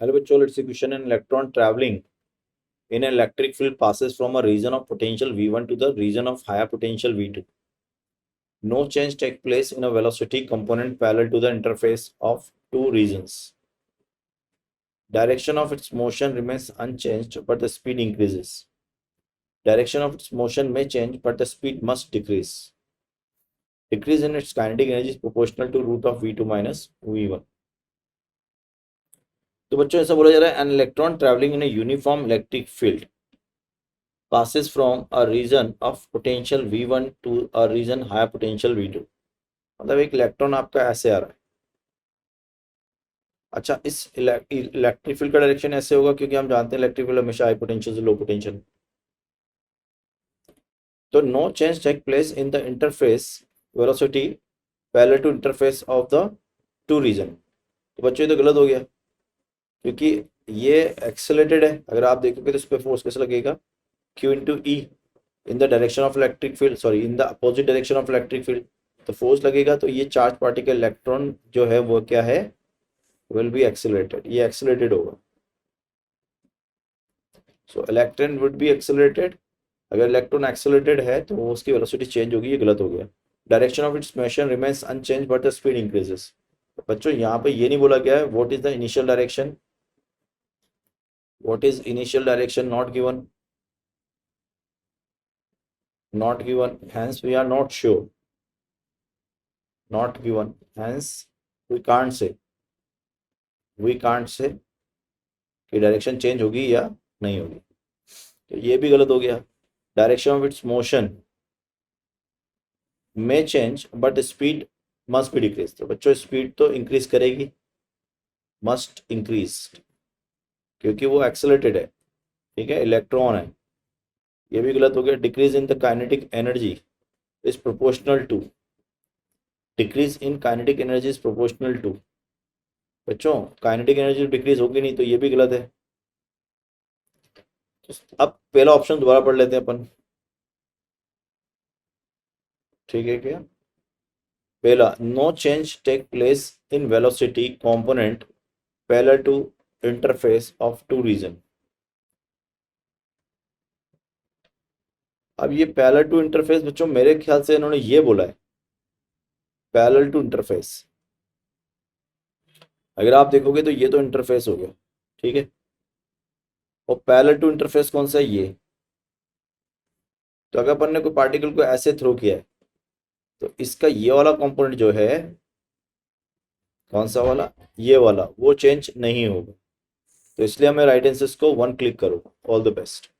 Hello बच्चों, let's see question. An electron travelling in an electric field passes from a region of potential V1 to the region of higher potential V2. No change takes place in a velocity component parallel to the interface of two regions. Direction of its motion remains unchanged, but the speed increases. Direction of its motion may change, but the speed must decrease. Decrease in its kinetic energy is proportional to root of V2 minus V1. तो बच्चों ऐसा बोला जा रहा है, an electron travelling in a uniform electric field passes from a region of potential V1 to a region higher potential V2. मतलब एक electron आपका ऐसे आ रहा है. अच्छा, इस इलेक्ट्रिक फील्ड का डायरेक्शन ऐसे होगा क्योंकि हम जानते हैं इलेक्ट्रिक फील्ड हमेशा हाई पोटेंशियल से लो पोटेंशियल. तो no change take place in the interface velocity parallel to interface of the two region. तो बच्चों ये तो गलत हो गया क्योंकि ये एक्सेलरेटेड है. अगर आप देखोगे तो इस पर फोर्स कैसे लगेगा, Q into E in the direction of electric field, in the opposite direction of electric field. तो फोर्स लगेगा तो ये चार्ज पार्टिकल इलेक्ट्रॉन जो है वो क्या है, विल बी एक्सेलरेटेड. ये एक्सेलरेटेड होगा. सो इलेक्ट्रॉन वुड बी एक्सेलरेटेड. अगर इलेक्ट्रॉन एक्सेलरेटेड है तो उसकी वेलोसिटी चेंज होगी. ये गलत हो गया. Direction of its motion remains unchange but the speed increases. बच्चों यहाँ पे ये नहीं बोला गया है what is the initial direction. What is initial direction not given. Not given, hence we are not sure. Not given, hence we can't say. We can't say कि direction change होगी या नहीं होगी. तो ये भी गलत हो गया. Direction of its motion may change but speed must be decrease. तो बच्चों स्पीड तो इंक्रीज करेगी, मस्ट इंक्रीज, क्योंकि वो एक्सेलरेटेड है. ठीक है, इलेक्ट्रॉन है. ये भी गलत हो गया. Decrease in the kinetic energy is proportional to. Decrease in kinetic energy is proportional to. बच्चों काइनेटिक एनर्जी डिक्रीज होगी नहीं, तो ये भी गलत है. अब पहला ऑप्शन दोबारा पढ़ लेते हैं अपन. ठीक है क्या. पहला, no change take place in velocity component parallel to interface of two region. अब ये पैरेलल टू इंटरफेस बच्चों मेरे ख्याल से इन्होंने ये बोला है पैरेलल टू इंटरफेस. अगर आप देखोगे तो ये तो इंटरफेस हो गया. ठीक है, और पैरेलल टू इंटरफेस कौन सा है, ये. तो अगर अपन ने कोई पार्टिकल को ऐसे थ्रो किया है तो इसका ये वाला कंपोनेंट जो है, कौन सा वाला, ये वाला, वो चेंज नहीं होगा. तो इसलिए हमें राइट आंसर को 1 क्लिक करो. All the best.